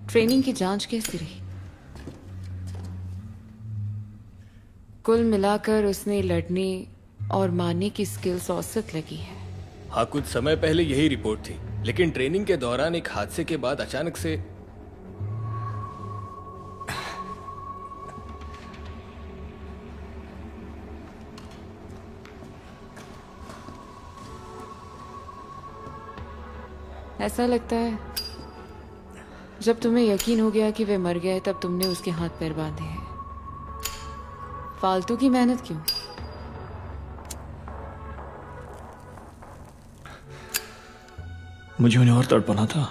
Training की जांच कैसी रही? कुल मिलाकर उसने लड़ने और मारने की स्किल्स औसत लगी है। हाँ, कुछ समय पहले यही रिपोर्ट थी, लेकिन ट्रेनिंग के दौरान एक हादसे के बाद अचानक से ऐसा लगता है जब तुम्हें यकीन हो गया कि वे मर गए तब तुमने उसके हाथ पैर बांधे हैं। फालतू की मेहनत क्यों? मुझे उन्हें और तड़पना था।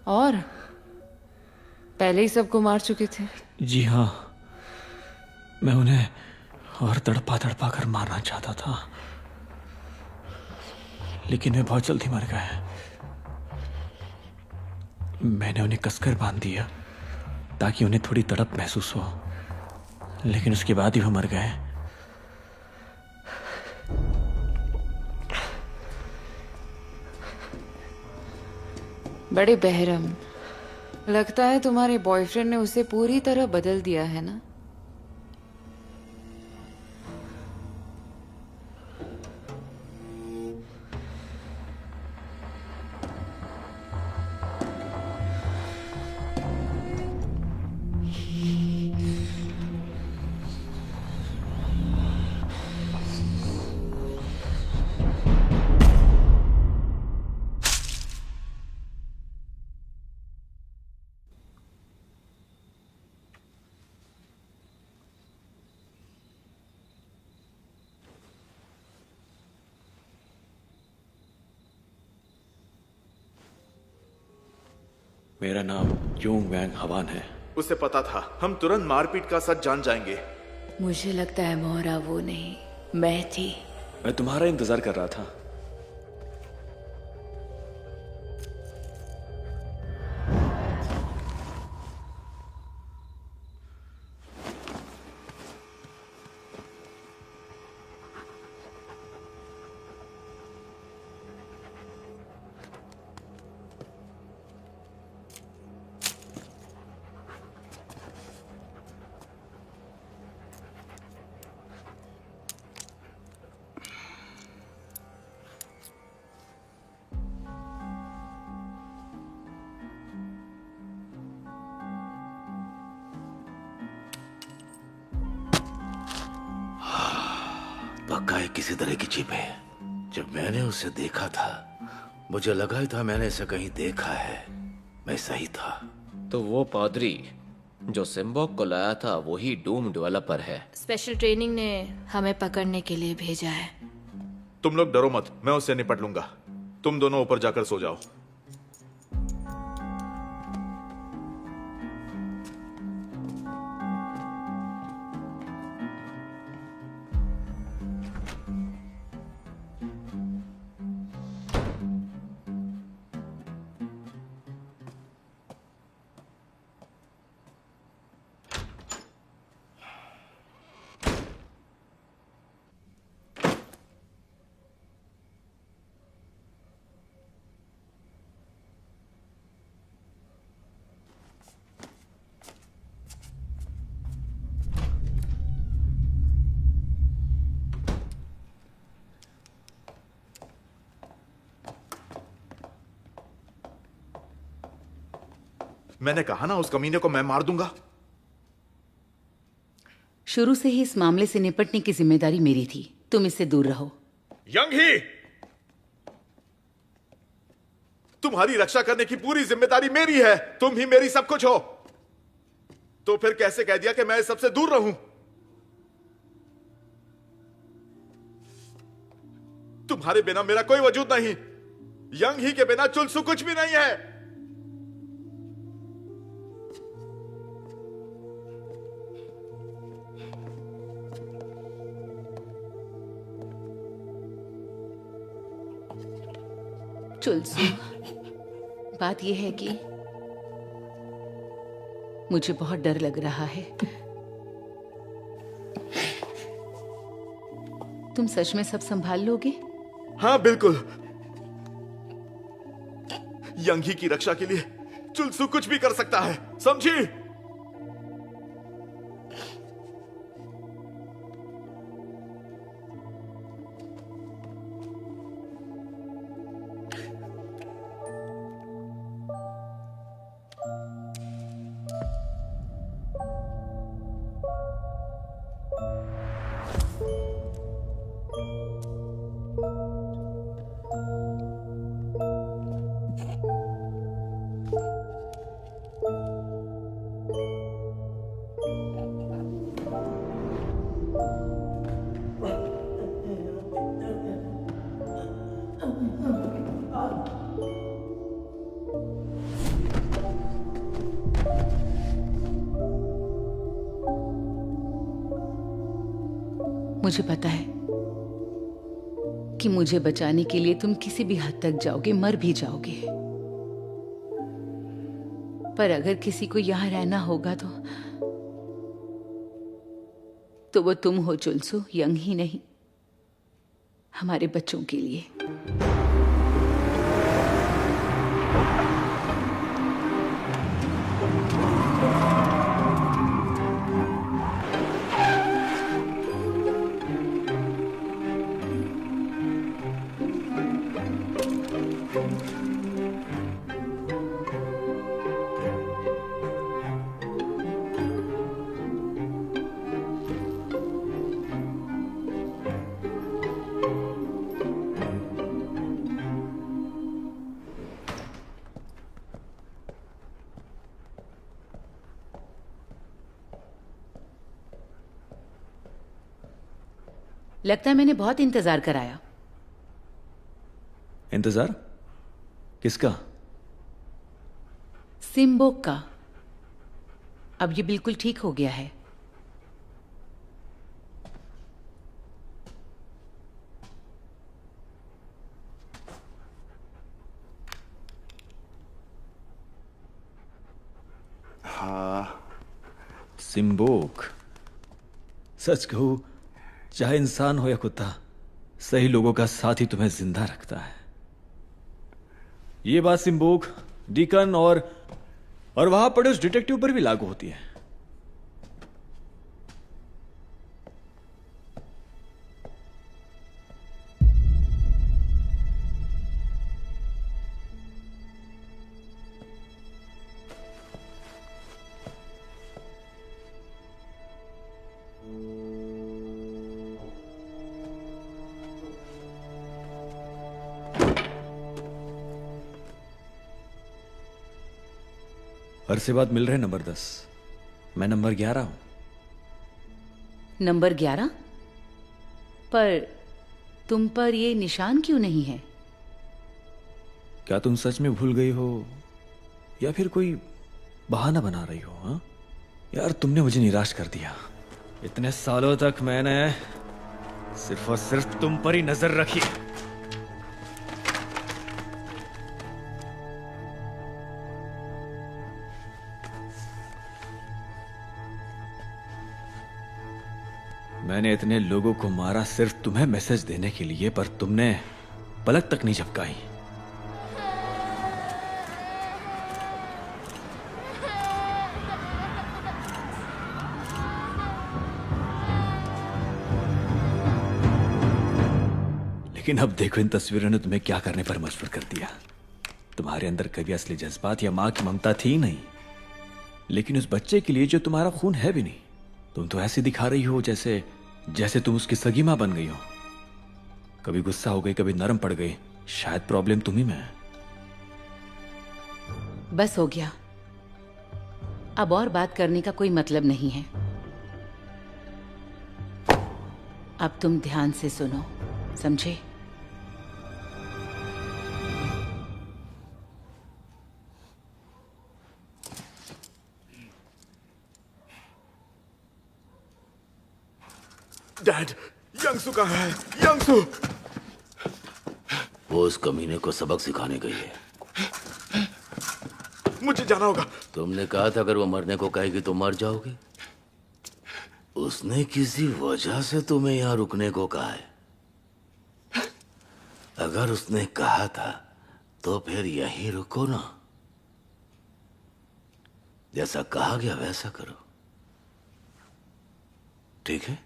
और पहले ही सबको मार चुके थे। जी हाँ, मैं उन्हें और तड़पा तड़पा कर मारना चाहता था, लेकिन वे बहुत जल्दी मर गए। मैंने उन्हें कसकर बांध दिया ताकि उन्हें थोड़ी तड़प महसूस हो, लेकिन उसके बाद ही वो मर गए। बड़े बेहरम। लगता है तुम्हारे बॉयफ्रेंड ने उसे पूरी तरह बदल दिया है ना? मेरा नाम यूंग वैंग हवान है। उसे पता था हम तुरंत मारपीट का सच जान जाएंगे। मुझे लगता है मोहरा वो नहीं, मैं थी। मैं तुम्हारा इंतजार कर रहा था। पक्का है किसी तरह की चिप है। जब मैंने उसे देखा था मुझे लगा ही था मैंने इसे कहीं देखा है। मैं सही था। तो वो पादरी जो सिम्बॉक को लाया था वही डूम डेवलपर है। स्पेशल ट्रेनिंग ने हमें पकड़ने के लिए भेजा है। तुम लोग डरो मत, मैं उससे निपट लूंगा। तुम दोनों ऊपर जाकर सो जाओ। मैंने कहा ना उस कमीने को मैं मार दूंगा। शुरू से ही इस मामले से निपटने की जिम्मेदारी मेरी थी। तुम इससे दूर रहो। यंग ही, तुम्हारी रक्षा करने की पूरी जिम्मेदारी मेरी है। तुम ही मेरी सब कुछ हो। तो फिर कैसे कह दिया कि मैं इस सबसे दूर रहूं? तुम्हारे बिना मेरा कोई वजूद नहीं। यंग ही के बिना चुलसू कुछ भी नहीं है। चुलसू, बात यह है कि मुझे बहुत डर लग रहा है। तुम सच में सब संभाल लोगे? हाँ बिल्कुल। यंग ही की रक्षा के लिए चुलसू कुछ भी कर सकता है, समझी? मुझे पता है कि मुझे बचाने के लिए तुम किसी भी हद तक जाओगे, मर भी जाओगे। पर अगर किसी को यहां रहना होगा तो वो तुम हो चुलसू, यंग ही नहीं, हमारे बच्चों के लिए। लगता है मैंने बहुत इंतजार कराया। इंतजार किसका? सिम्बोक का। अब ये बिल्कुल ठीक हो गया है। सिम्बोक, सच कहूं, चाहे इंसान हो या कुत्ता, सही लोगों का साथ ही तुम्हें जिंदा रखता है। ये बात सिम्बोक, डीकन और वहां पड़े उस डिटेक्टिव पर भी लागू होती है। अरसे बाद मिल रहे नंबर 10। मैं नंबर 11 हूं। नंबर 11? पर तुम पर ये निशान क्यों नहीं है? क्या तुम सच में भूल गई हो या फिर कोई बहाना बना रही हो? हाँ यार, तुमने मुझे निराश कर दिया। इतने सालों तक मैंने सिर्फ और सिर्फ तुम पर ही नजर रखी। मैंने इतने लोगों को मारा सिर्फ तुम्हें मैसेज देने के लिए, पर तुमने पलक तक नहीं झपकाई। लेकिन अब देखो, इन तस्वीरों ने तुम्हें क्या करने पर मजबूर कर दिया। तुम्हारे अंदर कभी असली जज्बात या मां की ममता थी नहीं, लेकिन उस बच्चे के लिए जो तुम्हारा खून है भी नहीं, तुम तो ऐसे दिखा रही हो जैसे तुम उसकी सगी मां बन गई हो। कभी गुस्सा हो गई, कभी नरम पड़ गई। शायद प्रॉब्लम तुम ही में है। बस हो गया, अब और बात करने का कोई मतलब नहीं है। अब तुम ध्यान से सुनो, समझे? डैड, यंगसू कहाँ है? यंगसू! वो उस कमीने को सबक सिखाने गई है। मुझे जाना होगा। तुमने कहा था अगर वो मरने को कहेगी तो मर जाओगे। उसने किसी वजह से तुम्हें यहां रुकने को कहा है। अगर उसने कहा था तो फिर यहीं रुको ना। जैसा कहा गया वैसा करो, ठीक है?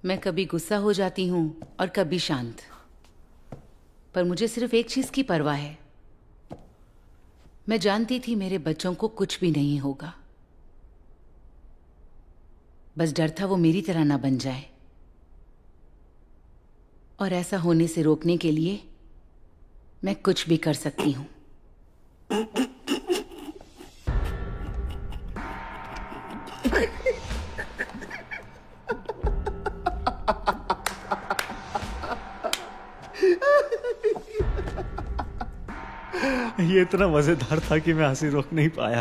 मैं कभी गुस्सा हो जाती हूँ और कभी शांत, पर मुझे सिर्फ एक चीज की परवाह है। मैं जानती थी मेरे बच्चों को कुछ भी नहीं होगा, बस डर था वो मेरी तरह ना बन जाए। और ऐसा होने से रोकने के लिए मैं कुछ भी कर सकती हूँ। ये इतना मजेदार था कि मैं हंसी रोक नहीं पाया।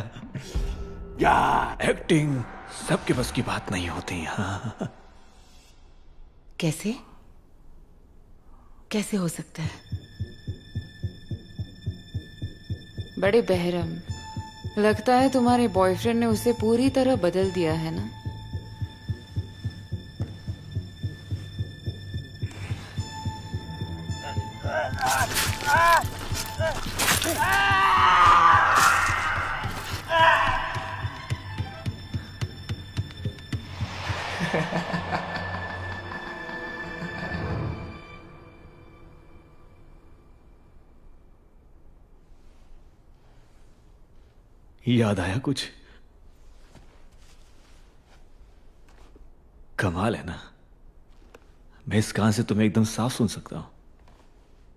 या एक्टिंग सबके बस की बात नहीं होती। हाँ, कैसे कैसे हो सकता है? बड़े बहरम, लगता है तुम्हारे बॉयफ्रेंड ने उसे पूरी तरह बदल दिया है ना? याद आया कुछ? कमाल है ना, मैं इस कान से तुम्हें एकदम साफ सुन सकता हूं,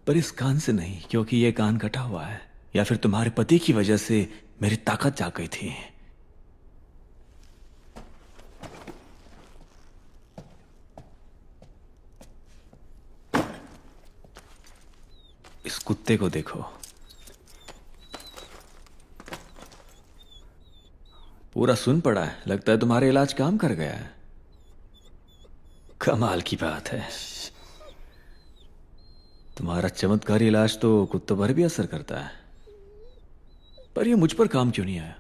पर इस कान से नहीं, क्योंकि यह कान कटा हुआ है। या फिर तुम्हारे पति की वजह से मेरी ताकत जाग गई थी। इस कुत्ते को देखो, पूरा सुन पड़ा है। लगता है तुम्हारा इलाज काम कर गया है। कमाल की बात है, तुम्हारा चमत्कारी इलाज तो कुत्तों पर भी असर करता है। पर ये मुझ पर काम क्यों नहीं आया?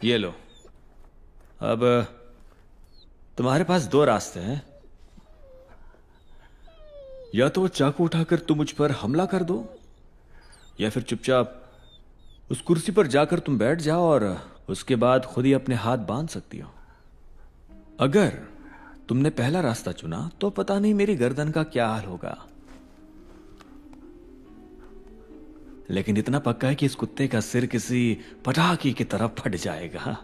ये लो। अब तुम्हारे पास दो रास्ते हैं। या तो वो चाकू उठाकर तुम मुझ पर हमला कर दो, या फिर चुपचाप उस कुर्सी पर जाकर तुम बैठ जाओ और उसके बाद खुद ही अपने हाथ बांध सकती हो। अगर तुमने पहला रास्ता चुना तो पता नहीं मेरी गर्दन का क्या हाल होगा, लेकिन इतना पक्का है कि इस कुत्ते का सिर किसी पटाखे की तरफ फट जाएगा।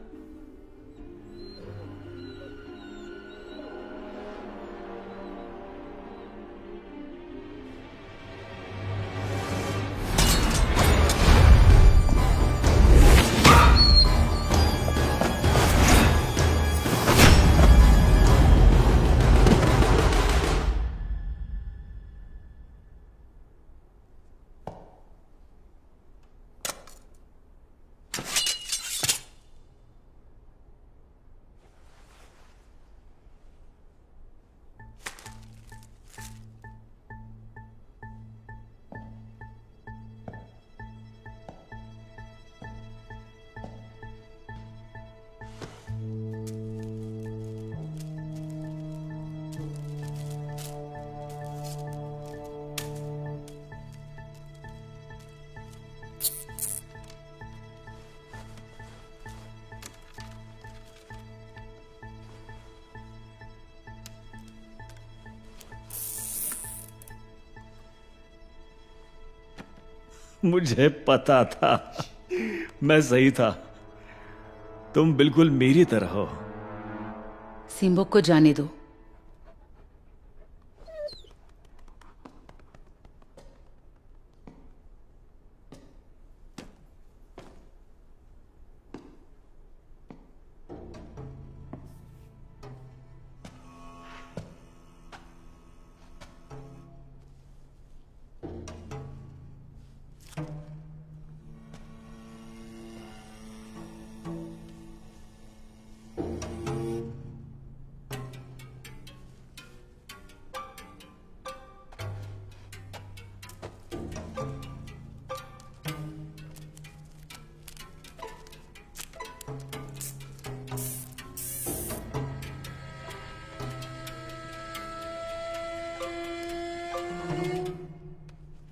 मुझे पता था, मैं सही था। तुम बिल्कुल मेरी तरह हो। सिम्बोक को जाने दो।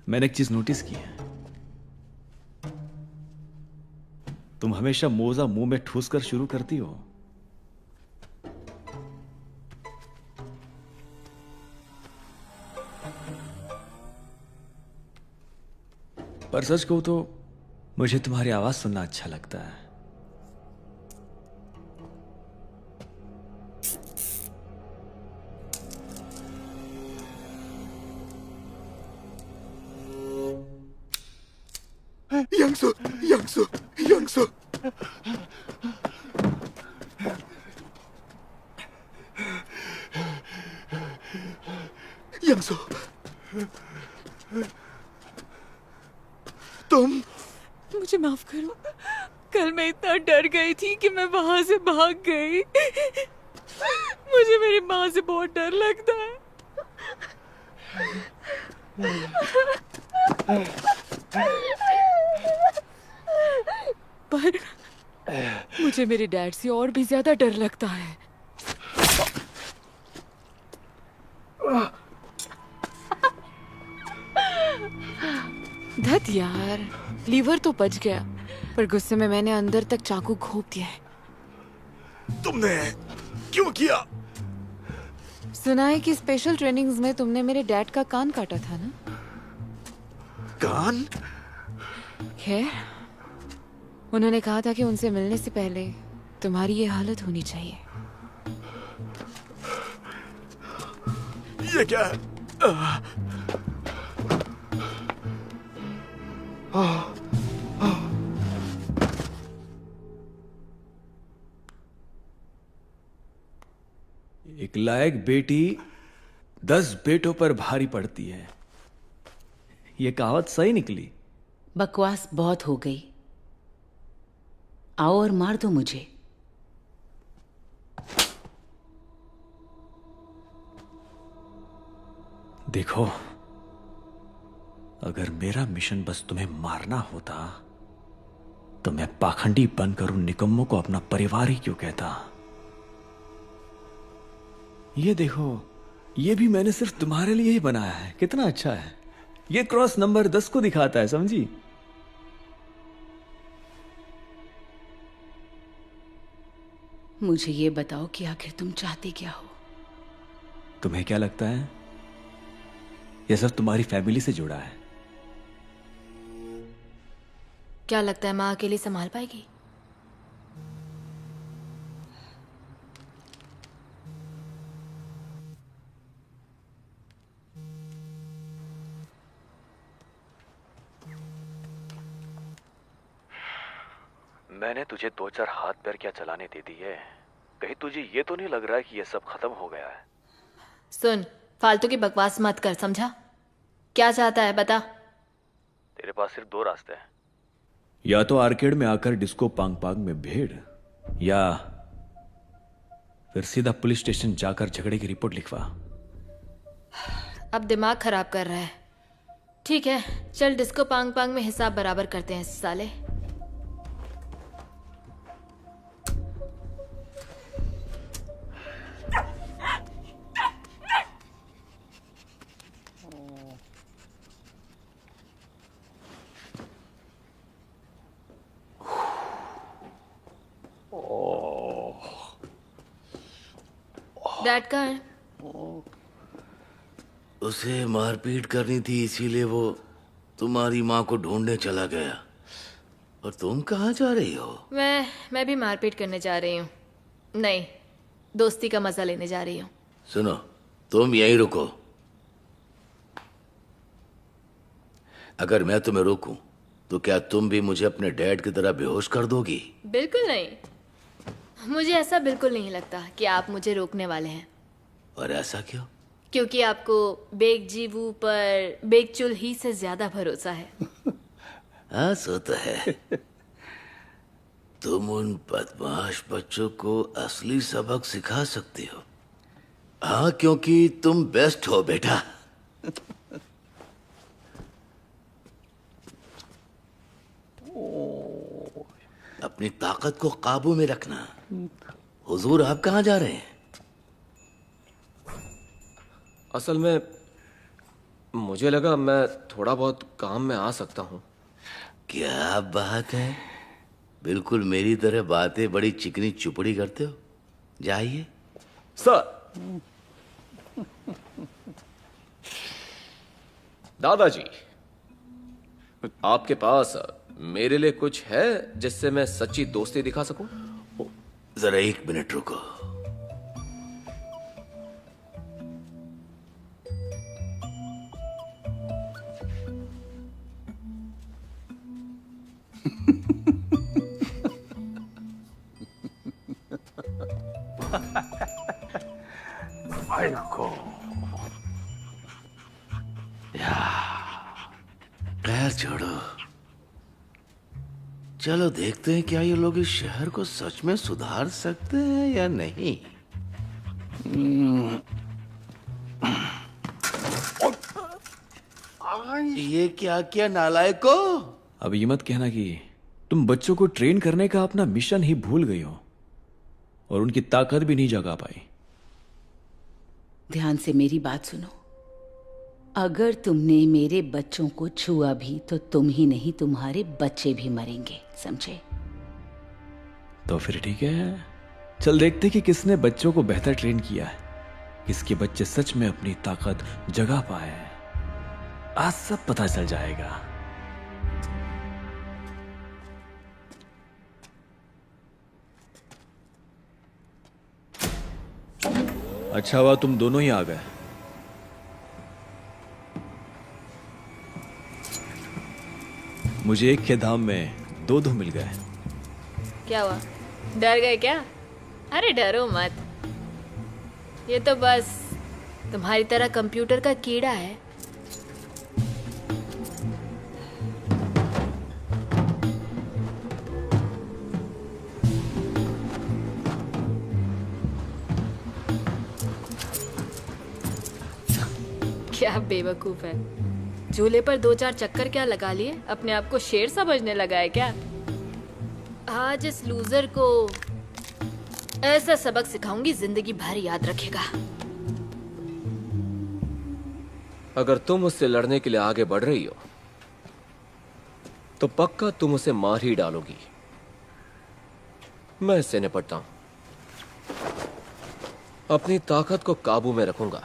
मैंने एक चीज नोटिस की है। तुम हमेशा मोजा मुंह में ठूस कर शुरू करती हो। पर सच कहूं तो मुझे तुम्हारी आवाज सुनना अच्छा लगता है। यंगसो, यंगसो, यंगसो। यंगसो, तुम। मुझे माफ करो। कल मैं इतना डर गई थी कि मैं वहां से भाग गई। मुझे मेरी माँ से बहुत डर लगता है। पर मुझे मेरे डैड से और भी ज्यादा डर लगता है। धत यार, लीवर तो बच गया, पर गुस्से में मैंने अंदर तक चाकू घोंप दिया है। तुमने क्यों किया? सुना है कि स्पेशल ट्रेनिंग्स में तुमने मेरे डैड का कान काटा था ना? कान? खैर, उन्होंने कहा था कि उनसे मिलने से पहले तुम्हारी ये हालत होनी चाहिए। ये क्या है? एक लायक बेटी 10 बेटों पर भारी पड़ती है। ये कहावत सही निकली। बकवास बहुत हो गई। आओ और मार दो मुझे। देखो, अगर मेरा मिशन बस तुम्हें मारना होता तो मैं पाखंडी बनकर उन निकम्मों को अपना परिवार ही क्यों कहता। ये देखो, ये भी मैंने सिर्फ तुम्हारे लिए ही बनाया है। कितना अच्छा है। ये क्रॉस नंबर 10 को दिखाता है, समझी? मुझे ये बताओ कि आखिर तुम चाहते क्या हो? तुम्हें क्या लगता है यह सब तुम्हारी फैमिली से जुड़ा है? क्या लगता है माँ अकेली संभाल पाएगी? मैंने तुझे 2-4 हाथ पैर क्या चलाने दे दी है। कहीं तुझे ये तो नहीं लग रहा है कि ये सब खत्म हो गया है? सुन, फालतू की बकवास मत कर, समझा? क्या चाहता है बता। तेरे पास सिर्फ 2 रास्ते हैं। या तो आर्केड में आकर डिस्को पांग पांग में भीड़, या फिर सीधा पुलिस स्टेशन जाकर झगड़े की रिपोर्ट लिखवा। अब दिमाग खराब कर रहा है। ठीक है, चल डिस्को पांग पांग में हिसाब बराबर करते हैं साले। डैड कहाँ है? उसे मारपीट करनी थी, इसीलिए वो तुम्हारी माँ को ढूंढने चला गया। और तुम कहाँ जा रही हो? मैं भी मारपीट करने जा रही हूँ। नहीं, दोस्ती का मजा लेने जा रही हूँ। सुनो, तुम यहीं रुको। अगर मैं तुम्हें रोकूं तो क्या तुम भी मुझे अपने डैड की तरह बेहोश कर दोगी? बिल्कुल नहीं। मुझे ऐसा बिल्कुल नहीं लगता कि आप मुझे रोकने वाले हैं। और ऐसा क्यों? क्योंकि आपको बेग जीवू पर बेग चुल ही से ज्यादा भरोसा है। हाँ, सो तो है। तुम उन बदमाश बच्चों को असली सबक सिखा सकती हो। हाँ, क्योंकि तुम बेस्ट हो बेटा। अपनी ताकत को काबू में रखना। हुजूर, आप कहाँ जा रहे हैं? असल में मुझे लगा मैं थोड़ा बहुत काम में आ सकता हूँ। क्या बात है, बिल्कुल मेरी तरह बातें बड़ी चिकनी चुपड़ी करते हो। जाइए। सर। दादाजी, आपके पास मेरे लिए कुछ है जिससे मैं सच्ची दोस्ती दिखा सकूं? जरा 1 मिनट रुको। पैर छोड़ो। चलो देखते हैं क्या ये लोग इस शहर को सच में सुधार सकते हैं या नहीं। ये क्या किया नालायको? अब ये मत कहना कि तुम बच्चों को ट्रेन करने का अपना मिशन ही भूल गई हो और उनकी ताकत भी नहीं जगा पाई। ध्यान से मेरी बात सुनो। अगर तुमने मेरे बच्चों को छुआ भी तो तुम ही नहीं, तुम्हारे बच्चे भी मरेंगे, समझे? तो फिर ठीक है, चल देखते कि किसने बच्चों को बेहतर ट्रेन किया है, किसके बच्चे सच में अपनी ताकत जगा पाए हैं। आज सब पता चल जाएगा। अच्छा हुआ तुम दोनों ही आ गए। मुझे एक के दाम में 2 मिल गए। क्या हुआ, डर गए क्या? अरे डरो मत, ये तो बस तुम्हारी तरह कंप्यूटर का कीड़ा है। क्या बेवकूफ है, झूले पर 2-4 चक्कर क्या लगा लिए, अपने आप को शेर समझने लगा है क्या? आज इस लूजर को ऐसा सबक सिखाऊंगी जिंदगी भर याद रखेगा। अगर तुम उससे लड़ने के लिए आगे बढ़ रही हो तो पक्का तुम उसे मार ही डालोगी। मैं इससे निपटता हूं, अपनी ताकत को काबू में रखूंगा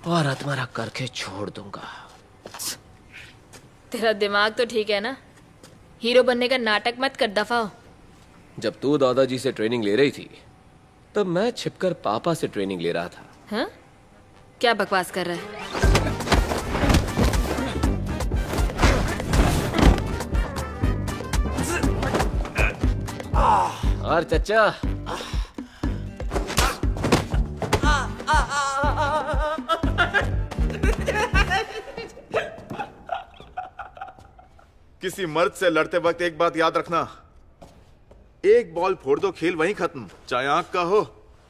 और अधमरा करके छोड़ दूंगा। तेरा दिमाग तो ठीक है ना? हीरो बनने का नाटक मत कर, दफा हो। जब तू दादाजी से ट्रेनिंग ले रही थी तब मैं छिपकर पापा से ट्रेनिंग ले रहा था। हाँ? क्या बकवास कर रहा है? और चचा, किसी मर्द से लड़ते वक्त एक बात याद रखना, एक बॉल फोड़ दो, खेल वहीं खत्म, चाहे आंख का हो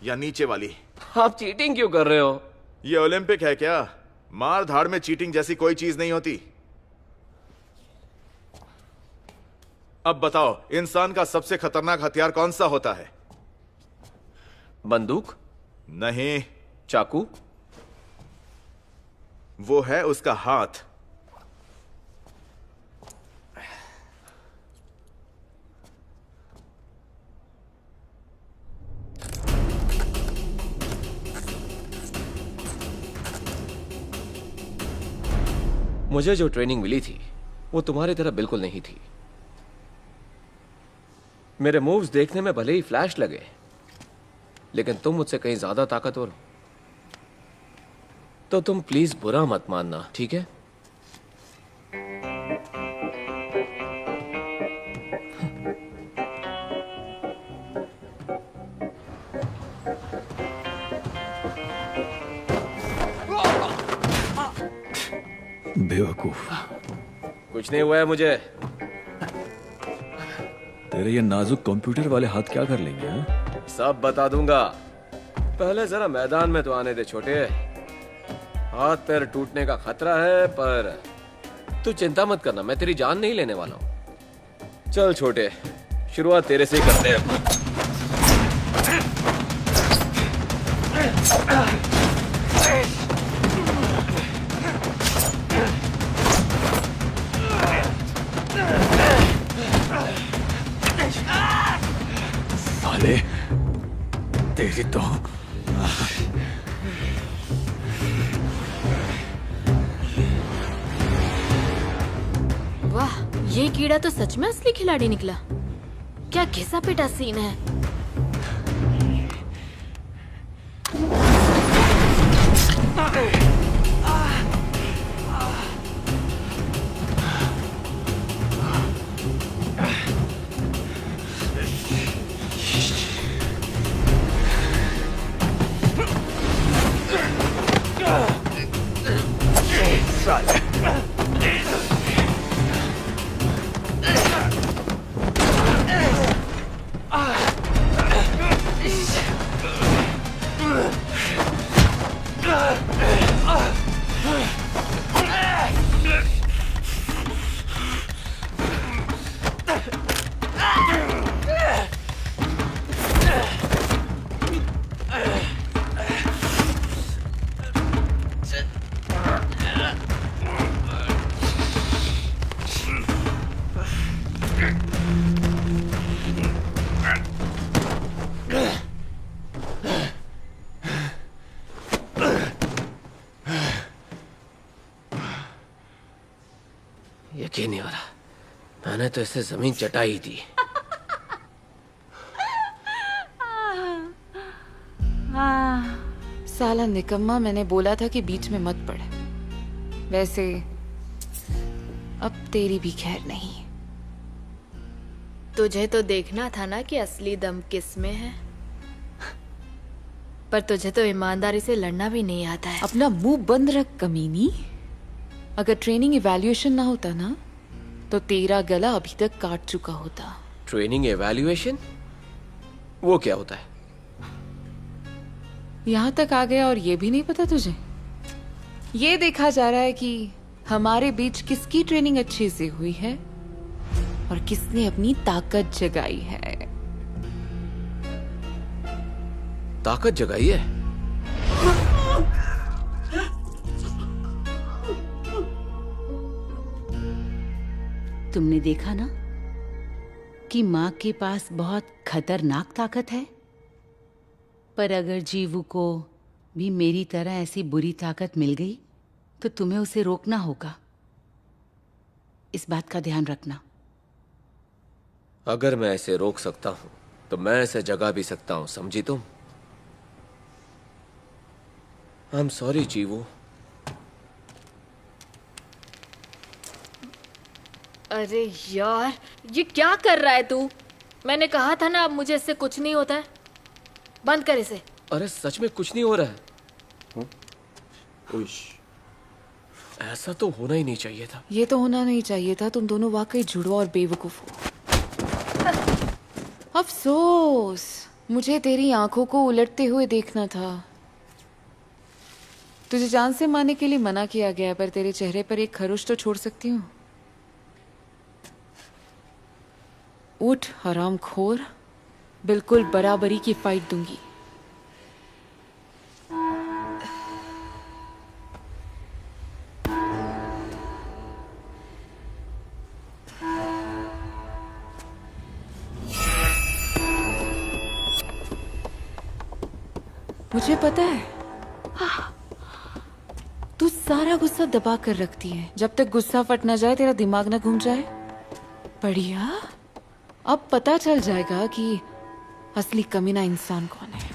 या नीचे वाली। आप चीटिंग क्यों कर रहे हो? ये ओलंपिक है क्या? मार धाड़ में चीटिंग जैसी कोई चीज नहीं होती। अब बताओ, इंसान का सबसे खतरनाक हथियार कौन सा होता है? बंदूक नहीं, चाकू? वो है उसका हाथ। मुझे जो ट्रेनिंग मिली थी वो तुम्हारी तरह बिल्कुल नहीं थी। मेरे मूव्स देखने में भले ही फ्लैश लगे, लेकिन तुम मुझसे कहीं ज्यादा ताकतवर हो। तो तुम प्लीज बुरा मत मानना, ठीक है? बेवकूफ, कुछ नहीं हुआ है मुझे। तेरे ये नाजुक कंप्यूटर वाले हाथ क्या कर लेंगे? हाँ? सब बता दूंगा, पहले जरा मैदान में तो आने दे छोटे। हाथ पैर टूटने का खतरा है, पर तू चिंता मत करना, मैं तेरी जान नहीं लेने वाला हूं। चल छोटे, शुरुआत तेरे से ही करते हैं। साले तेरी तो वाह, ये कीड़ा तो सच में असली खिलाड़ी निकला। क्या घिसा पिटा सीन है। यकीन नहीं हो रहा, मैंने तो इसे जमीन चटाई थी। साला निकम्मा, मैंने बोला था कि बीच में मत पड़। वैसे अब तेरी भी खैर नहीं। तुझे तो देखना था ना कि असली दम किस में है। पर तुझे तो ईमानदारी से लड़ना भी नहीं आता है। अपना मुंह बंद रख कमीनी। अगर ट्रेनिंग इवैल्यूएशन ना होता ना तो तेरा गला अभी तक काट चुका होता। Training evaluation? वो क्या होता है? यहाँ तक आ गया और ये भी नहीं पता तुझे? ये देखा जा रहा है कि हमारे बीच किसकी ट्रेनिंग अच्छे से हुई है और किसने अपनी ताकत जगाई है। ताकत जगाई है? तुमने देखा ना कि माँ के पास बहुत खतरनाक ताकत है, पर अगर जीवू को भी मेरी तरह ऐसी बुरी ताकत मिल गई तो तुम्हें उसे रोकना होगा। इस बात का ध्यान रखना। अगर मैं इसे रोक सकता हूं तो मैं इसे जगा भी सकता हूं, समझी तुम? I am sorry Jeevu. अरे यार, ये क्या कर रहा है तू? मैंने कहा था ना अब मुझे इससे कुछ नहीं होता है। बंद कर इसे। अरे सच में कुछ नहीं हो रहा है। ऐसा तो होना ही नहीं चाहिए था। ये तो होना नहीं चाहिए था। तुम दोनों वाकई जुड़वा और बेवकूफ हो। अफसोस, मुझे तेरी आंखों को उलटते हुए देखना था। तुझे जान से मारने के लिए मना किया गया, पर तेरे चेहरे पर एक खरोश तो छोड़ सकती हूँ। उठ हरामखोर, बिल्कुल बराबरी की फाइट दूंगी। मुझे पता है तू सारा गुस्सा दबा कर रखती है। जब तक गुस्सा फट ना जाए, तेरा दिमाग ना घूम जाए। बढ़िया, अब पता चल जाएगा कि असली कमीना इंसान कौन है।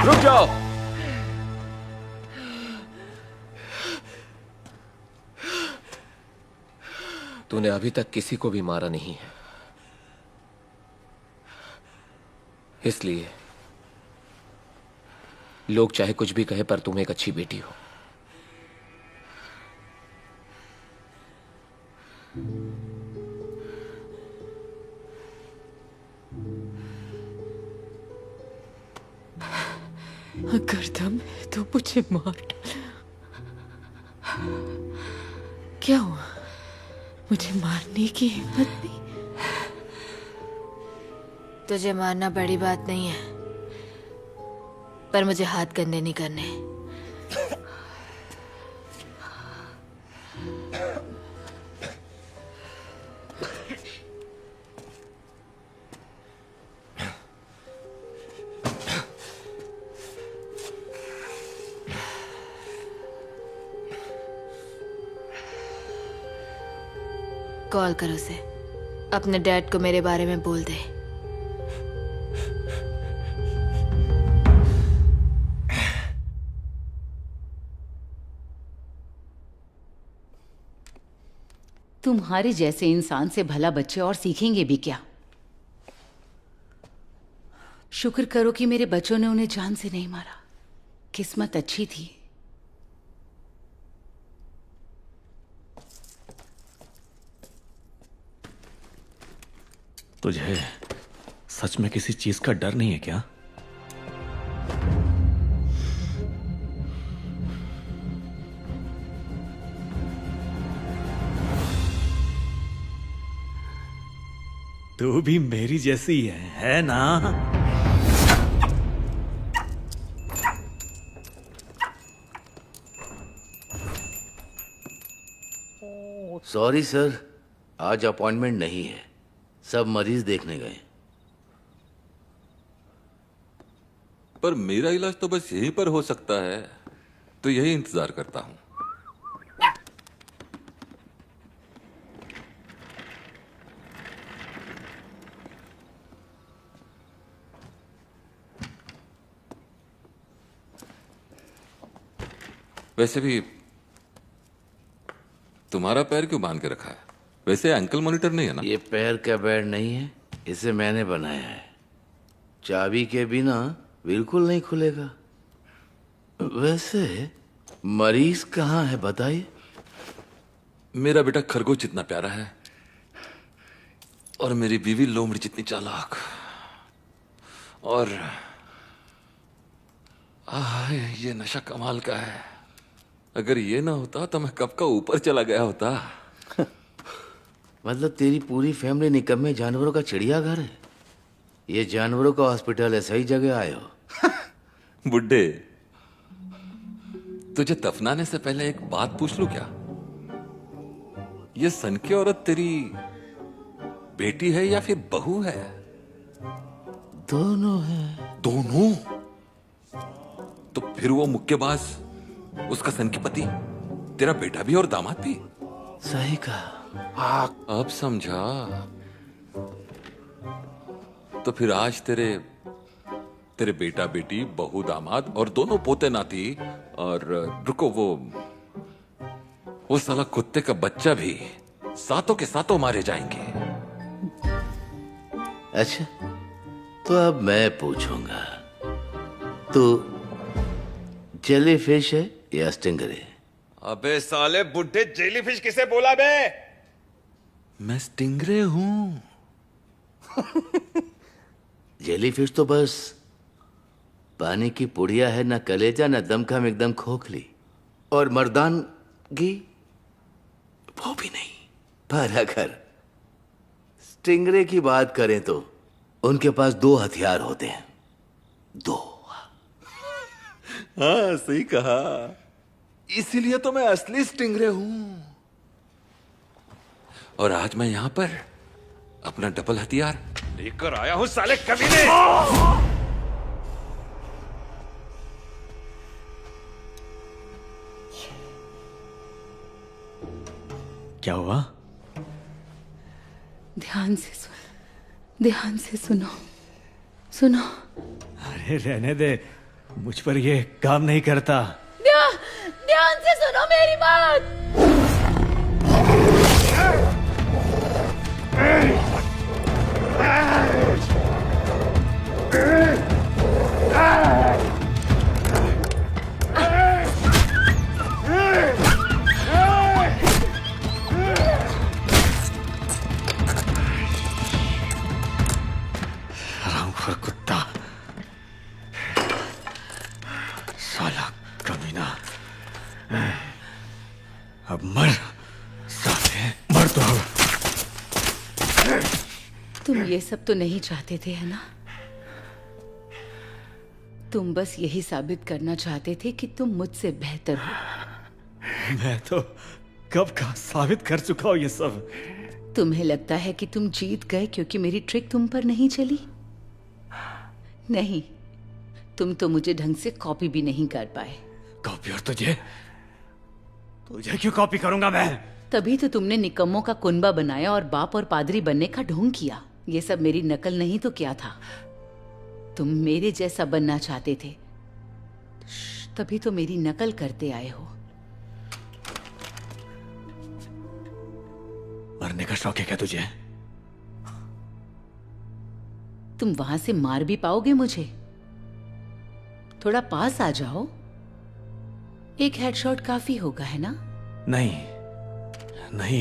रुक जाओ। तूने अभी तक किसी को भी मारा नहीं है, इसलिए लोग चाहे कुछ भी कहे पर तुम एक अच्छी बेटी हो। अगर दम है तो मुझे मार डाल। क्या हुआ? मुझे मारने की हिम्मत नहीं? तुझे मारना बड़ी बात नहीं है, पर मुझे हाथ गंदे नहीं करने। कॉल कर उसे, अपने डैड को मेरे बारे में बोल दे। तुम्हारे जैसे इंसान से भला बच्चे और सीखेंगे भी क्या? शुक्र करो कि मेरे बच्चों ने उन्हें जान से नहीं मारा। किस्मत अच्छी थी। तुझे सच में किसी चीज का डर नहीं है क्या? तू भी मेरी जैसी है ना? सॉरी सर, आज अपॉइंटमेंट नहीं है, सब मरीज देखने गए। पर मेरा इलाज तो बस यहीं पर हो सकता है, तो यही इंतजार करता हूं। वैसे भी तुम्हारा पैर क्यों बांध के रखा है? वैसे एंकल मॉनिटर नहीं है ना? ये पैर का बेड नहीं है, इसे मैंने बनाया है। चाबी के बिना बिल्कुल नहीं खुलेगा। वैसे मरीज कहाँ है बताइए? मेरा बेटा खरगोश जितना प्यारा है और मेरी बीवी लोमड़ी जितनी चालाक। और ये नशा कमाल का है। अगर ये ना होता तो मैं कब का ऊपर चला गया होता। मतलब तेरी पूरी फैमिली निकम्मे जानवरों का चिड़ियाघर है? ये जानवरों का हॉस्पिटल है, सही जगह आए हो। बुड्ढे, तुझे दफनाने से पहले एक बात पूछ लूं क्या? ये सन की औरत तेरी बेटी है या फिर बहू है? दोनों है। दोनों? तो फिर वो मुक्केबाज, उसका सन की पति, तेरा बेटा भी और दामाद भी? सही कहा। अब समझा। तो फिर आज तेरे बेटा बेटी, बहू दामाद और दोनों पोते नाती, और रुको वो साला कुत्ते का बच्चा भी सातों के सातों मारे जाएंगे। अच्छा, तो अब मैं पूछूंगा, तू जेलीफिश है या स्टिंगरे? अबे साले बुड्ढे, जेलीफिश किसे बोला बे? मैं स्टिंगरे हूं। जेलीफिश तो बस पानी की पुड़िया है, ना कलेजा ना दमखम, एकदम खोखली। और मर्दानगी वो भी नहीं। पर अगर स्टिंगरे की बात करें तो उनके पास दो हथियार होते हैं। दो। हाँ, सही कहा। इसीलिए तो मैं असली स्टिंगरे हूं। और आज मैं यहां पर अपना डबल हथियार लेकर आया हूं, साले कमीने। क्या हुआ? ध्यान से सुनो। सुनो। अरे रहने दे, मुझ पर ये काम नहीं करता। ध्यान से सुनो मेरी बात। हरामखोर कुत्ता, साला कमीना। अब मर साले, मर तो अब। तुम ये सब तो नहीं चाहते थे, है ना? तुम बस यही साबित करना चाहते थे कि तुम मुझसे बेहतर हो। मैं तो कब का साबित कर चुका हूं ये सब। तुम्हें लगता है कि तुम जीत गए क्योंकि मेरी ट्रिक तुम पर नहीं चली? नहीं, तुम तो मुझे ढंग से कॉपी भी नहीं कर पाए। कॉपी? और तुझे क्यों कॉपी करूंगा मैं? तभी तो तुमने निकम्मों का कुनबा बनाया और बाप और पादरी बनने का ढोंग किया। ये सब मेरी नकल नहीं तो क्या था? तुम मेरे जैसा बनना चाहते थे, तभी तो मेरी नकल करते आए हो। मरने का शौक है क्या तुझे? तुम वहां से मार भी पाओगे मुझे? थोड़ा पास आ जाओ, एक हेडशॉट काफी होगा, है ना? नहीं,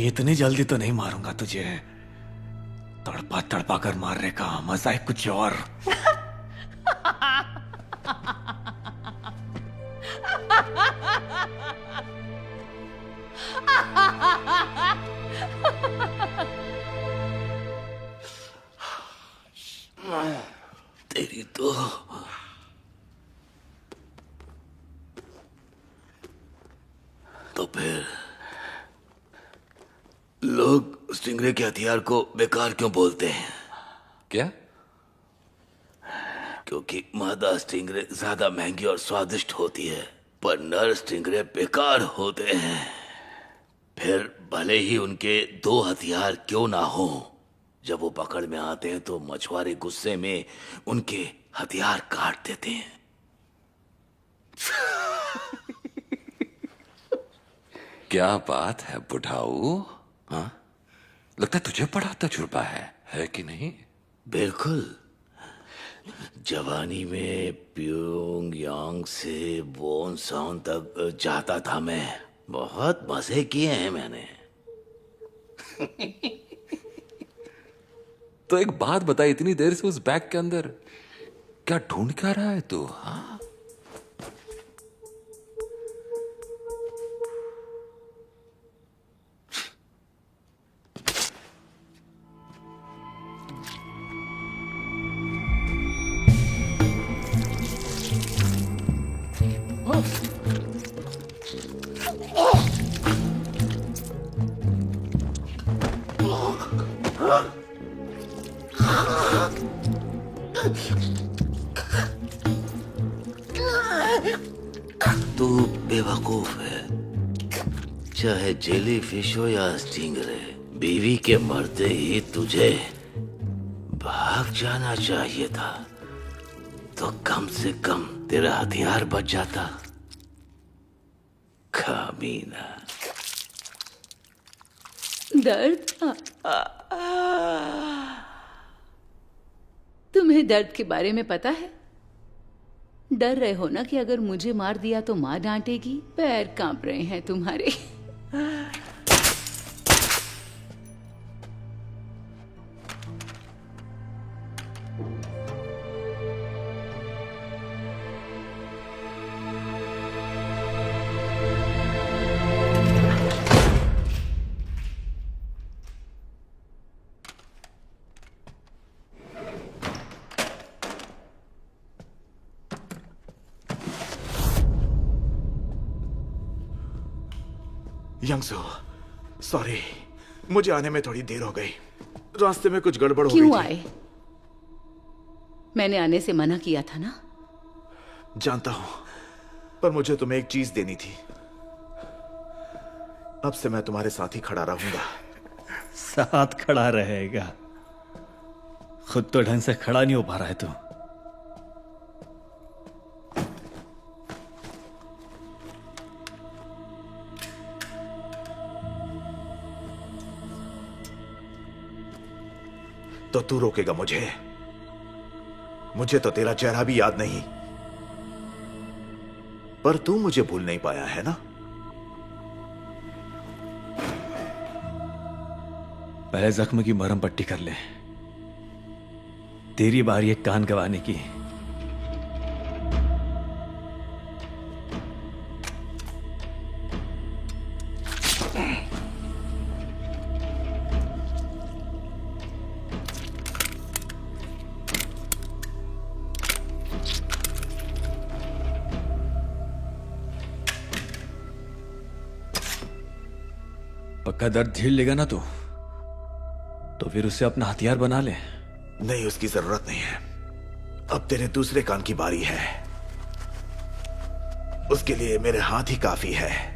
इतनी जल्दी तो नहीं मारूंगा तुझे। तड़पा तड़पा कर मारने का मजा है कुछ और। तेरी तो फिर लोग स्टिंगरे के हथियार को बेकार क्यों बोलते हैं? क्या? क्योंकि मादा स्टिंगरे ज्यादा महंगी और स्वादिष्ट होती है, पर नर स्टिंगरे बेकार होते हैं। फिर भले ही उनके 2 हथियार क्यों ना हो, जब वो पकड़ में आते हैं तो मछुआरे गुस्से में उनके हथियार काट देते हैं। क्या बात है बुढ़ाऊ? हाँ, लगता है तुझे बड़ा तजुर्बा है कि नहीं? बिल्कुल। जवानी में प्योंगयांग से वोनसान तक जाता था मैं। बहुत मजे किए हैं मैंने। तो एक बात बता, इतनी देर से उस बैग के अंदर क्या ढूंढ क्या रहा है तू? हाँ? तू बेवकूफ है। चाहे जेली फिश हो या स्टिंगरे, बीवी के मरते ही तुझे भाग जाना चाहिए था, तो कम से कम तेरा हथियार बच जाता। कमीना। दर्द? तुम्हें दर्द के बारे में पता है? डर रहे हो ना कि अगर मुझे मार दिया तो माँ डांटेगी? पैर कांप रहे हैं तुम्हारे। यंगसो, सॉरी, मुझे आने में थोड़ी देर हो गई। रास्ते में कुछ गड़बड़ हो गई क्यों थी। आए? मैंने आने से मना किया था ना? जानता हूं, पर मुझे तुम्हें एक चीज देनी थी। अब से मैं तुम्हारे साथ ही खड़ा रहूंगा। साथ खड़ा रहेगा? खुद तो ढंग से खड़ा नहीं हो पा रहा है तू। तो तू रोकेगा मुझे? मुझे तो तेरा चेहरा भी याद नहीं, पर तू मुझे भूल नहीं पाया है ना? पहले जख्म की मरहम पट्टी कर ले। तेरी बारी है कान गंवाने की। पक्का दर्द झेल लेगा ना तू? तो फिर उसे अपना हथियार बना ले। नहीं, उसकी जरूरत नहीं है। अब तेरे दूसरे कान की बारी है। उसके लिए मेरे हाथ ही काफी है।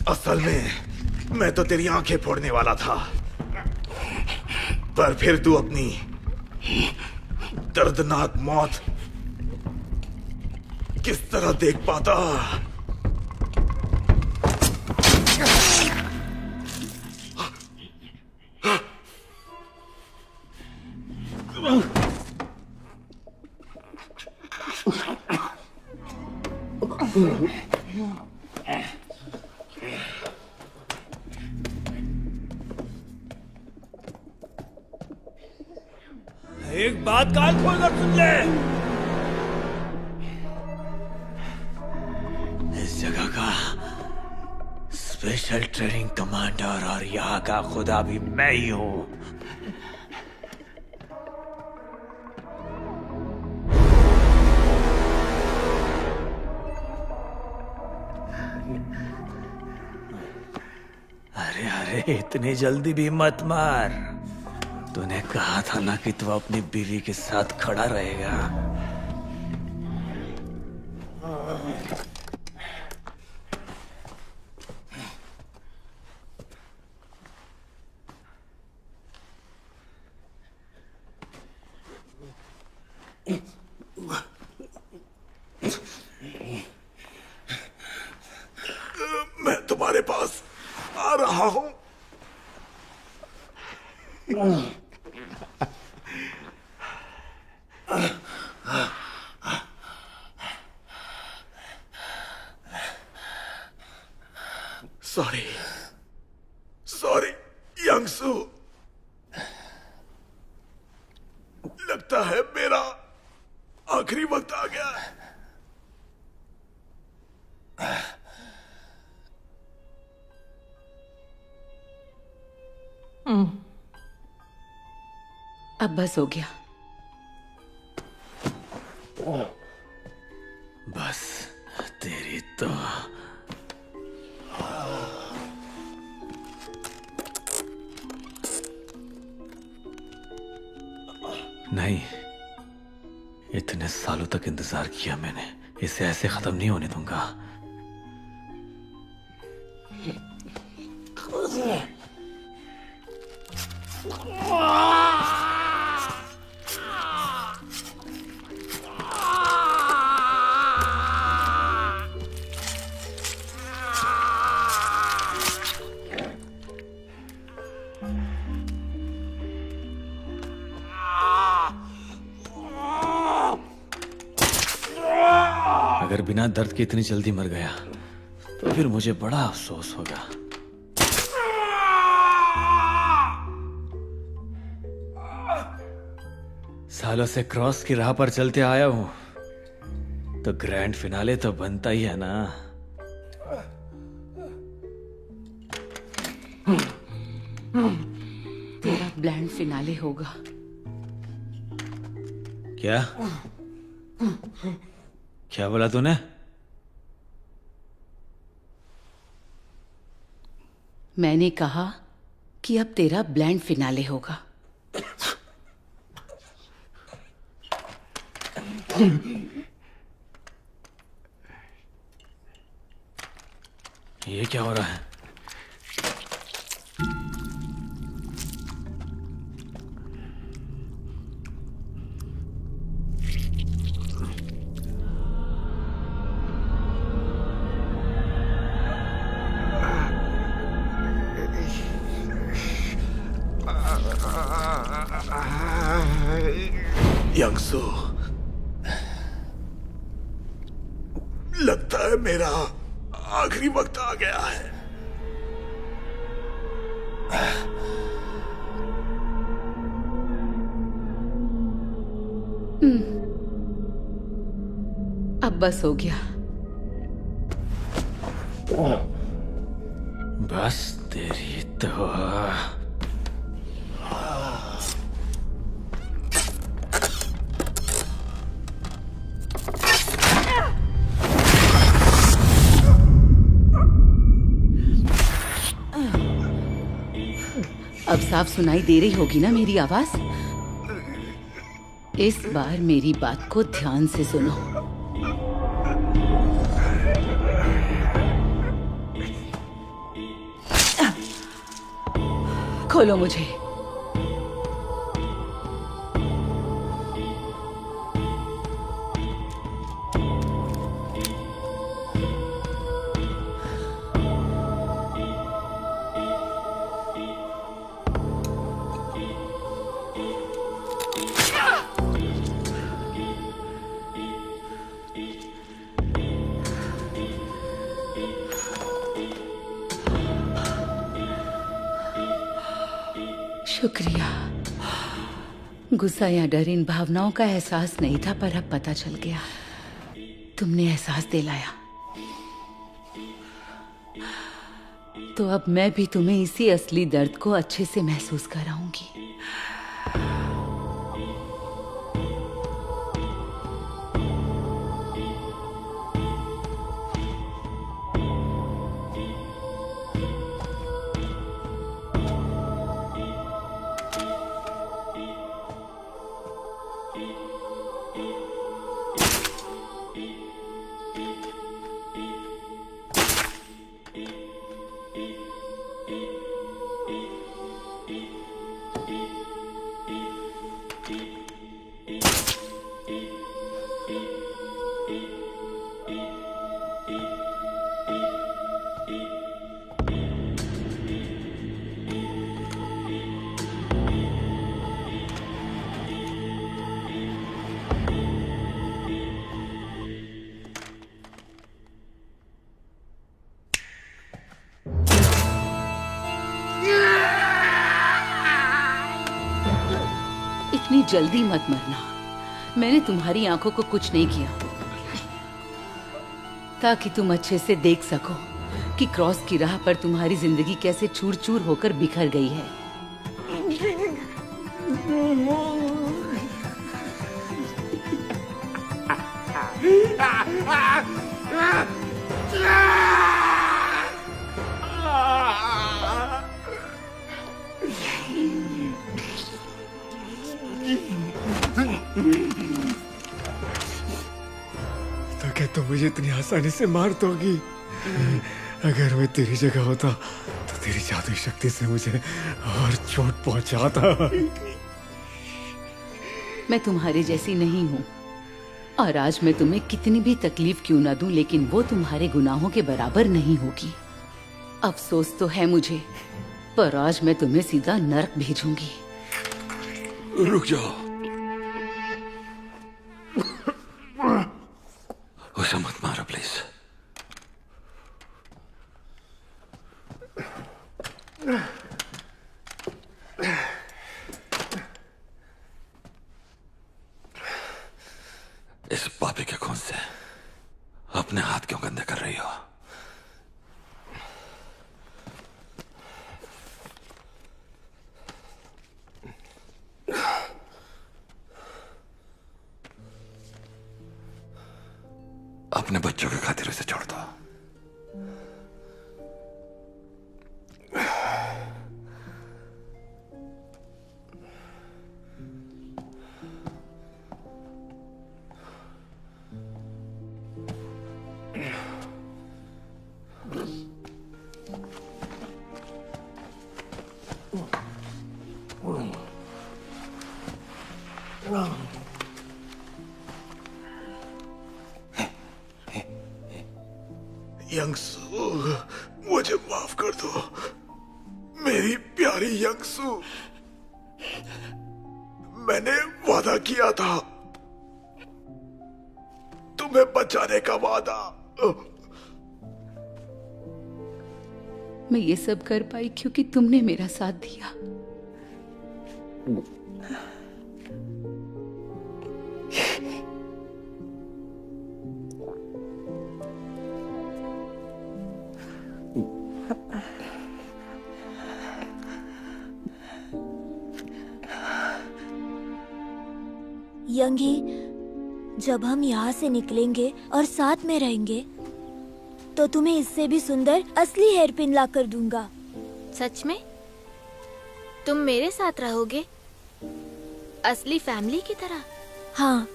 असल में मैं तो तेरी आंखें फोड़ने वाला था, पर फिर तू अपनी दर्दनाक मौत किस तरह देख पाता? एक बात कान खोलकर सुन ले। इस जगह का स्पेशल ट्रेनिंग कमांडर और यहाँ का खुदा भी मैं ही हूँ। अरे अरे, इतनी जल्दी भी मत मार। तूने कहा था ना कि तू अपनी बीवी के साथ खड़ा रहेगा। मैं तुम्हारे पास आ रहा हूं। सॉरी सॉरी यंगसू, लगता है मेरा आखिरी वक्त आ गया। अब बस हो गया। बस तेरी तो नहीं, इतने सालों तक इंतजार किया मैंने, इसे ऐसे खत्म नहीं होने दूंगा। अगर बिना दर्द के इतनी जल्दी मर गया तो फिर मुझे बड़ा अफसोस होगा। सालों से क्रॉस की राह पर चलते आया हूं, तो ग्रैंड फिनाले तो बनता ही है ना। तेरा ग्रैंड फिनाले होगा। क्या क्या बोला तूने? मैंने कहा कि अब तेरा ग्रैंड फिनाले होगा। ये क्या हो रहा है? यंगसू, लगता है मेरा आखिरी वक्त आ गया है। अब बस हो गया। बस तेरी तो अब साफ सुनाई दे रही होगी ना मेरी आवाज? इस बार मेरी बात को ध्यान से सुनो। खोलो मुझे। शुक्रिया। गुस्सा या डर इन भावनाओं का एहसास नहीं था, पर अब पता चल गया। तुमने एहसास दिलाया। तो अब मैं भी तुम्हें इसी असली दर्द को अच्छे से महसूस कराऊंगी। इतनी जल्दी मत मरना। मैंने तुम्हारी आंखों को कुछ नहीं किया, ताकि तुम अच्छे से देख सको कि क्रॉस की राह पर तुम्हारी जिंदगी कैसे चूर चूर होकर बिखर गई है। तो क्या तुम मुझे इतनी आसानी से मार दोगी? अगर मैं तेरी जगह होता तो तेरी जादुई शक्ति से मुझे और चोट पहुंचाता। मैं तुम्हारे जैसी नहीं हूँ, और आज मैं तुम्हें कितनी भी तकलीफ क्यों ना दूं, लेकिन वो तुम्हारे गुनाहों के बराबर नहीं होगी। अफसोस तो है मुझे, पर आज मैं तुम्हें सीधा नरक भेजूंगी। रुक जाओ। रक्षा मत मारो प्लीज। इस पापी के खून से अपने हाथ क्यों गंदे कर रही हो? अपने बच्चों की खातिर उसे छोड़ दो। यंगसू, मुझे माफ कर दो मेरी प्यारी यंगसू। मैंने वादा किया था, तुम्हें बचाने का वादा। मैं ये सब कर पाई क्योंकि तुमने मेरा साथ दिया। यंगी, जब हम यहाँ से निकलेंगे और साथ में रहेंगे तो तुम्हें इससे भी सुंदर असली हेयरपिन ला कर दूंगा। सच में? तुम मेरे साथ रहोगे असली फैमिली की तरह? हाँ,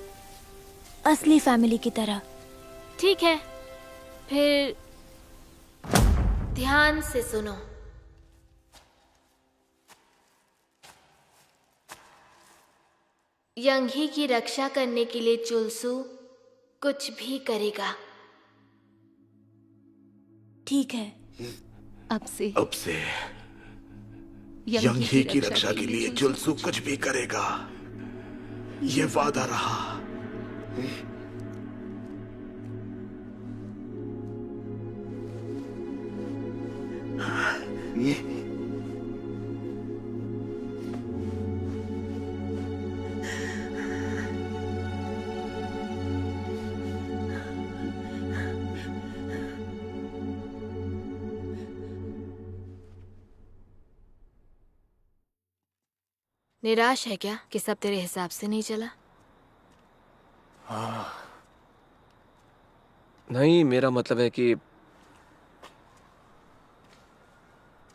असली फैमिली की तरह। ठीक है, फिर ध्यान से सुनो। यंगी की रक्षा करने के लिए चुलसू कुछ भी करेगा। ठीक है। अब से यंगी की रक्षा के लिए चुलसू कुछ भी करेगा, ये वादा रहा। निराश है क्या कि सब तेरे हिसाब से नहीं चला? नहीं, मेरा मतलब है कि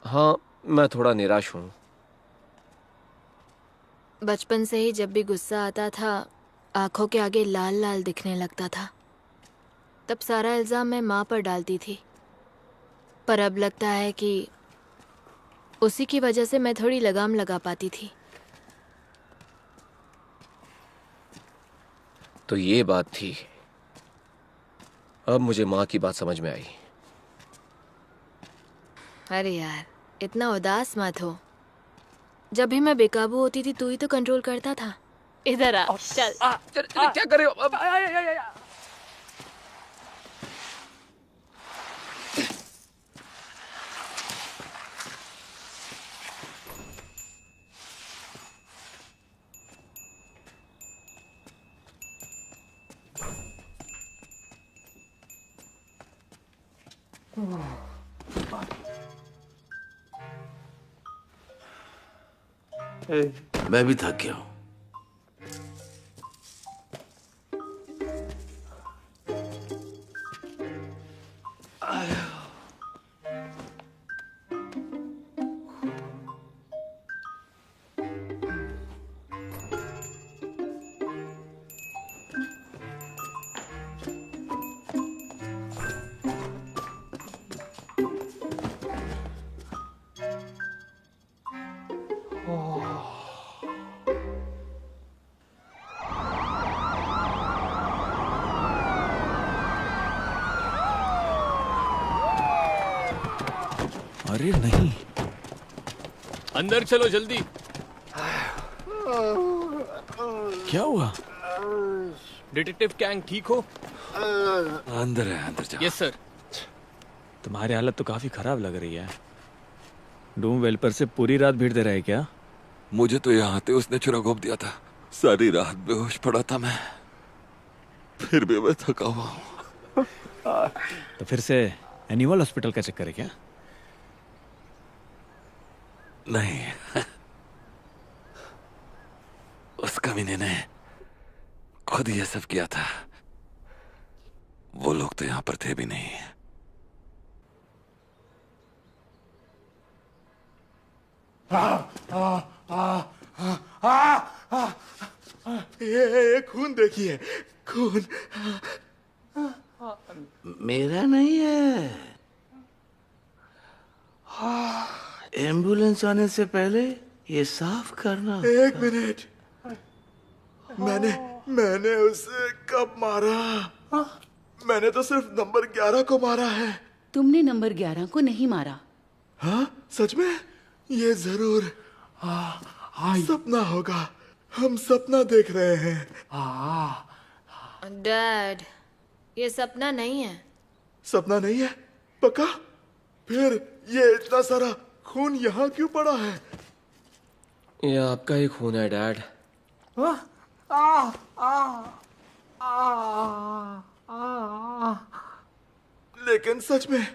हाँ, मैं थोड़ा निराश हूँ। बचपन से ही जब भी गुस्सा आता था आंखों के आगे लाल लाल दिखने लगता था। तब सारा इल्जाम मैं माँ पर डालती थी, पर अब लगता है कि उसी की वजह से मैं थोड़ी लगाम लगा पाती थी। तो ये बात थी। अब मुझे माँ की बात समझ में आई। अरे यार, इतना उदास मत हो। जब भी मैं बेकाबू होती थी तू ही तो कंट्रोल करता था। इधर आ, चल। क्या कर रहे हो? मैं भी थक गया हूँ। अरे नहीं, अंदर चलो जल्दी। क्या हुआ? डिटेक्टिव कैंग ठीक हो? अंदर है, अंदर जा। Yes sir. तुम्हारी हालत तो काफी खराब लग रही है। डूम वेलपर से पूरी रात भीड़ दे रहे क्या? मुझे तो यहाँ आते उसने छुरा घोंप दिया था। सारी रात बेहोश पड़ा था मैं, फिर भी मैं थका हुआ हूँ। तो फिर से एनिमल हॉस्पिटल का चक्कर है क्या? नहीं, उस कमीने ने खुद ये सब किया था। वो लोग तो यहां पर थे भी नहीं। ये खून देखिए, खून। मेरा नहीं है। एम्बुलेंस आने से पहले ये साफ करना। एक मिनट, मैंने उसे कब मारा? मैंने तो सिर्फ नंबर 11 को मारा है। तुमने नंबर 11 को नहीं मारा। हाँ, सच में? ये जरूर सपना होगा। हम सपना देख रहे हैं। डैड, ये सपना नहीं है। सपना नहीं है? पक्का? फिर ये इतना सारा खून यहाँ क्यों पड़ा है? ये आपका ही खून है डैड। लेकिन सच में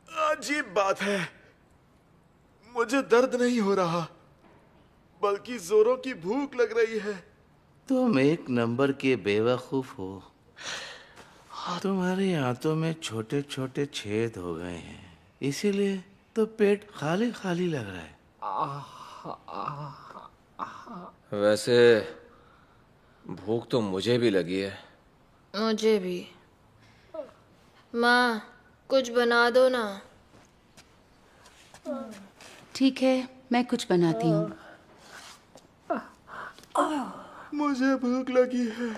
अजीब बात है, मुझे दर्द नहीं हो रहा, बल्कि जोरों की भूख लग रही है। तुम एक नंबर के बेवकूफ हो। तुम्हारी आंतों में छोटे छोटे छेद हो गए हैं, इसीलिए तो पेट खाली खाली लग रहा है। वैसे भूख तो मुझे भी लगी है। मुझे भी। माँ, कुछ बना दो ना। ठीक है, मैं कुछ बनाती हूँ। मुझे भूख लगी है।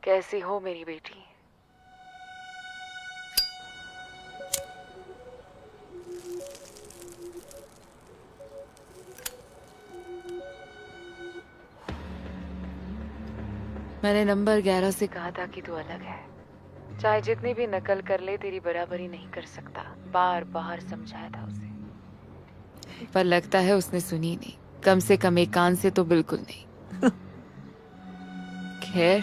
कैसी हो मेरी बेटी? मैंने नंबर 11 से कहा था कि तू अलग है। चाहे जितनी भी नकल कर ले, तेरी बराबरी नहीं कर सकता। बार बार समझाया था उसे, पर लगता है उसने सुनी नहीं। कम से कम एक कान से तो बिल्कुल नहीं। खैर,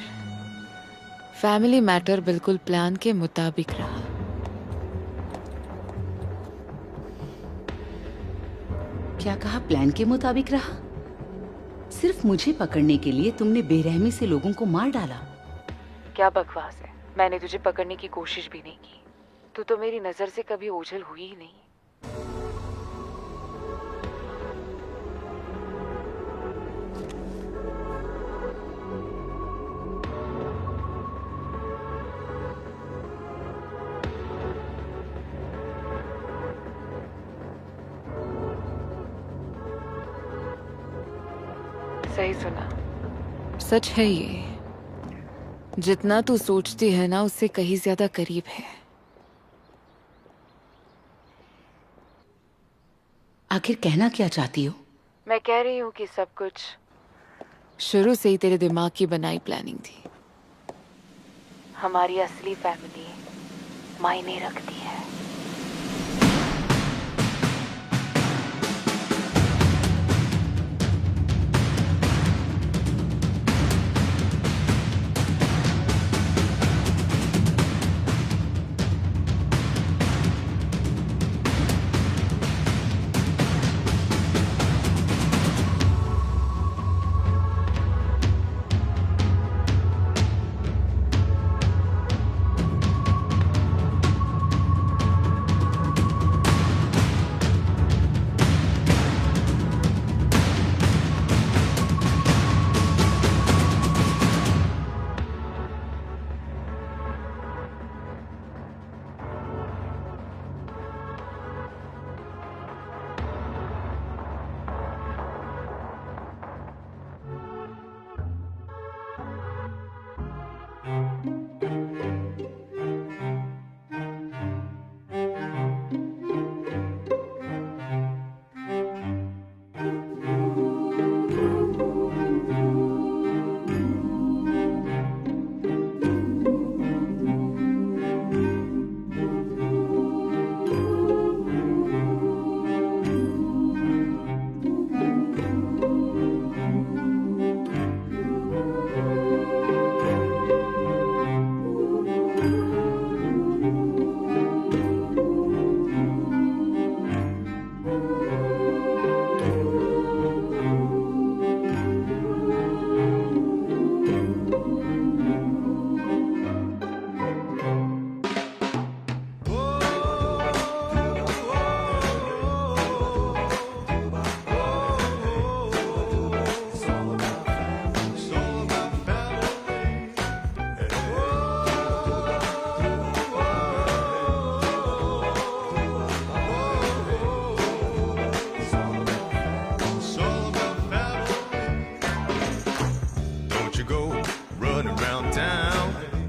फैमिली मैटर बिल्कुल प्लान के मुताबिक रहा। क्या कहा? प्लान के मुताबिक रहा? सिर्फ मुझे पकड़ने के लिए तुमने बेरहमी से लोगों को मार डाला। क्या बकवास है? मैंने तुझे पकड़ने की कोशिश भी नहीं की। तू तो मेरी नजर से कभी ओझल हुई ही नहीं। सही सुना, सच है ये। जितना तू सोचती है ना, उससे कहीं ज्यादा करीब है। आखिर कहना क्या चाहती हो? मैं कह रही हूँ कि सब कुछ शुरू से ही तेरे दिमाग की बनाई प्लानिंग थी। हमारी असली फैमिली मायने रखती है।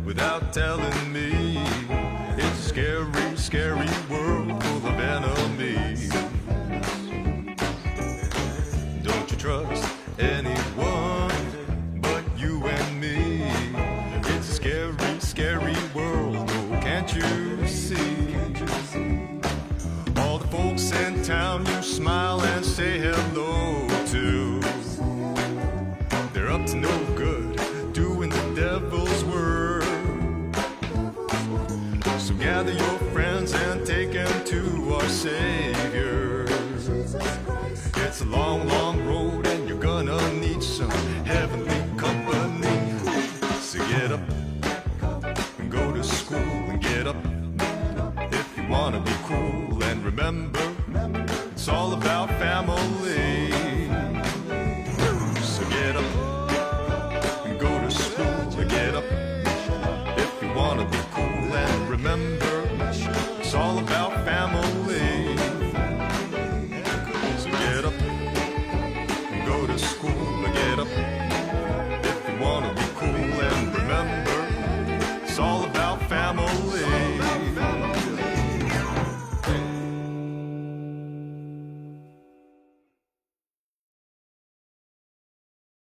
without telling me. It's a scary, scary world full of enemies. Don't you trust anyone but you and me? It's a scary, scary world, oh, can't you see? All the folks in town you smile and say hello to, they're up to no good, doing the devil's work. So gather your friends and take them to our Savior. It's a long, long road and you're gonna need some heaven